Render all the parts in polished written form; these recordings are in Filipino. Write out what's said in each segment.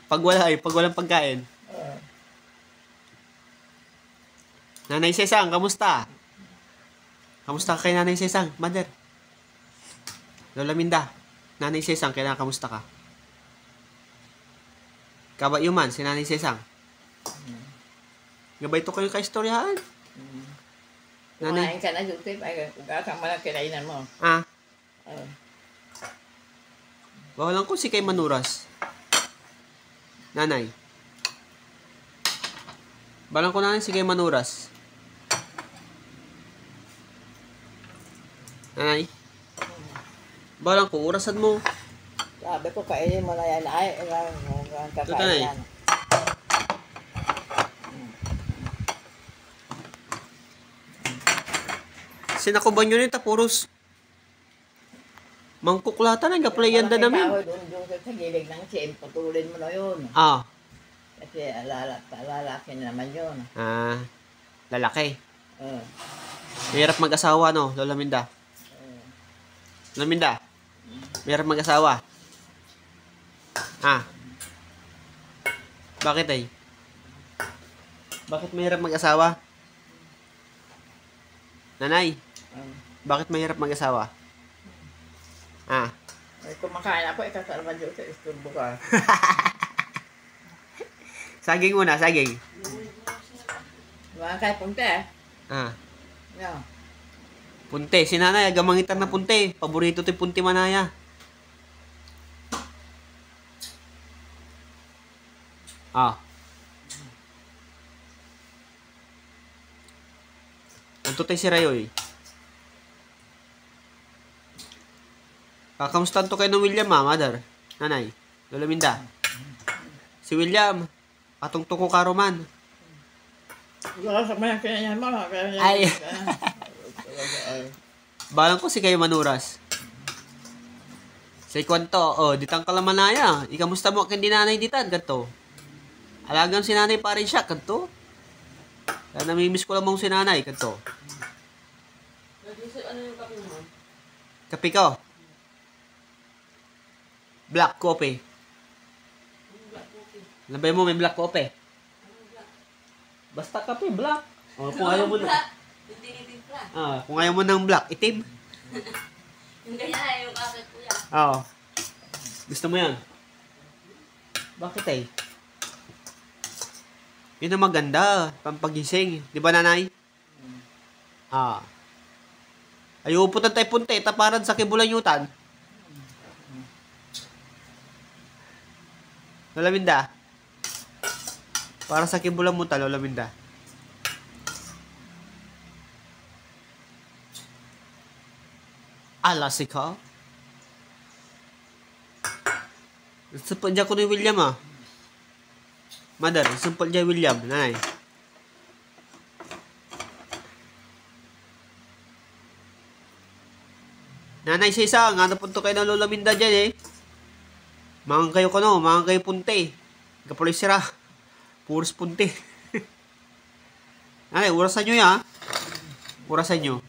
Pag walang pagkain. Nanay Sesang, kamusta? Kamusta ka kay Nanay Sesang, mother? Lola Minda, Nanay Sesang, kailangan kamusta ka? Kabayuman, si Nanay Sesang. Gabay to kayo ka-istoryahan. Nanay. Kumain ka na, Joseph. Ay, uga kang mga kinainan mo. Ah? Bawalan ko si kay Manuras. Nanay. Bawalan ko nanay si kay Manuras. Nanay. Bawalan ko, orasan mo. Sabi ko, kainin mo na yan. Ay, kakain yan. Sinakuban nyo rin, tapuros. Mangkuklatan, nag-applyan na namin. Doon sa gilid ng chain, putulin mo na yun. Ah. Kasi lalaki naman yun. Ah, lalaki. Mahirap mag-asawa, no, Lola Minda? Lola Minda, mahirap mag-asawa. Ah. Bakit ay? Bakit mahirap mag-asawa? Nanay, bakit mahirap mag-asawa? Ah. Ay, kumakain ako, ikasalman dyan sa isturbo ka. Saging muna, saging. Mga kay punte. Ah. No. Punte, si nanay, agamangitan na punte. Paborito to punti manaya. Ah. Anto tayo si Rayoy. Kakamusta to kayo ng William, mother? Nanay, Lola Minda. Si William, atong tuko karoman. Wala sa mga kinayan mo. Ay. Balang ko si kayo Manuras. Say kwanto, ditang kalamanaya. Ikamusta mo kung di nanay ditan, ganto. Alagang si nanay pa rin siya, ganto. Kaya namimiss ko lang mong si nanay, ganto. Ano yung kape mo? Kape ko. Black coffee. Labay mo may black coffee. Basta kape, black. Kung ayaw mo na. Yung tinitimpla. Kung ayaw mo ng black, itim. Yung ganyan na yung kakit kuya. Oo. Gusto mo yan? Bakit eh? Yun ang maganda. Pampagising. Di ba, nanay? Ay, uputan tayo punte. Taparan sa kibulanyutan. Lola Minda. Para sa kibulamutan, Lola Minda. Alas ikaw? Sumpal dyan ko ni William, Mother, sumpal dyan William, nanay. Nanay sa isa, nga napunto kayo ng Lola Minda dyan Mangang kayo kano, mangang kayo punte. Kapuloy sira. Puros punte. Nanay, urasan nyo yan, Urasan nyo.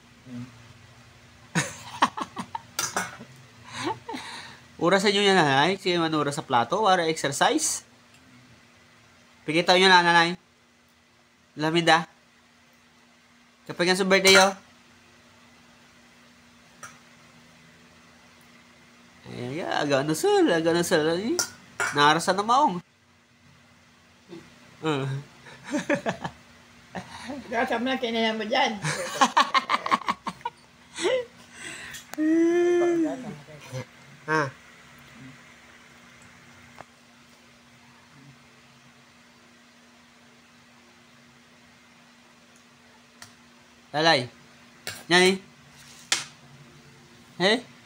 Urasan nyo yan, nanay. Sige man oras sa plato para exercise. Pigitaw nyo na, nanay. Lamida. Kapag nga sa birthday, Ay, aga na sal. Naarasan na maong. Kaya mo na kinayan mo dyan. Lalay. Yan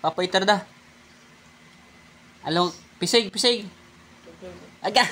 papaitar da. Along, pisig. Aga.